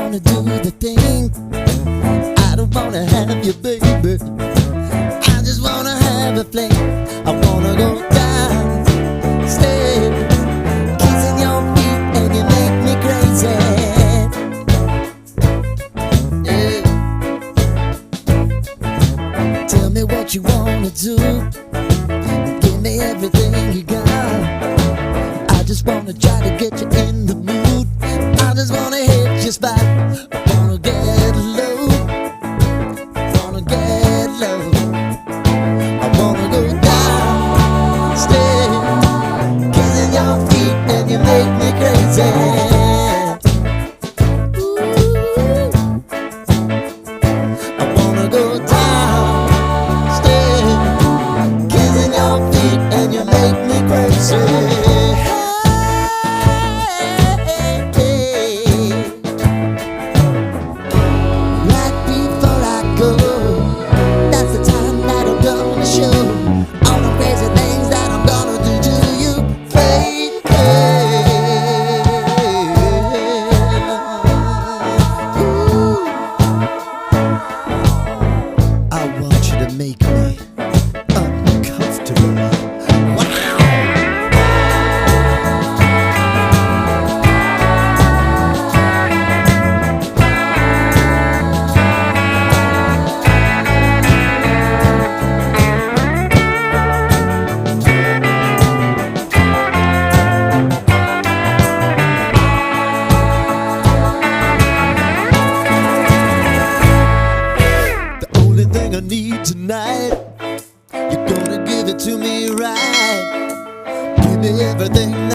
wanna do the thing. I don't wanna have you, baby. I just wanna have a fling. I wanna go down, stay, kissing your feet, and you make me crazy. Yeah. Tell me what you wanna do. Give me everything you got. I just wanna try to get you in the mood. I just wanna hit your spot. I wanna get low, wanna get low. I wanna go down, stay, kissing your feet, and you make me crazy. Ooh. I wanna go down, stay, kissing your feet, and you make me crazy. Make me uncomfortable. Wow. The only thing I need tonight, you're gonna give it to me right. Give me everything.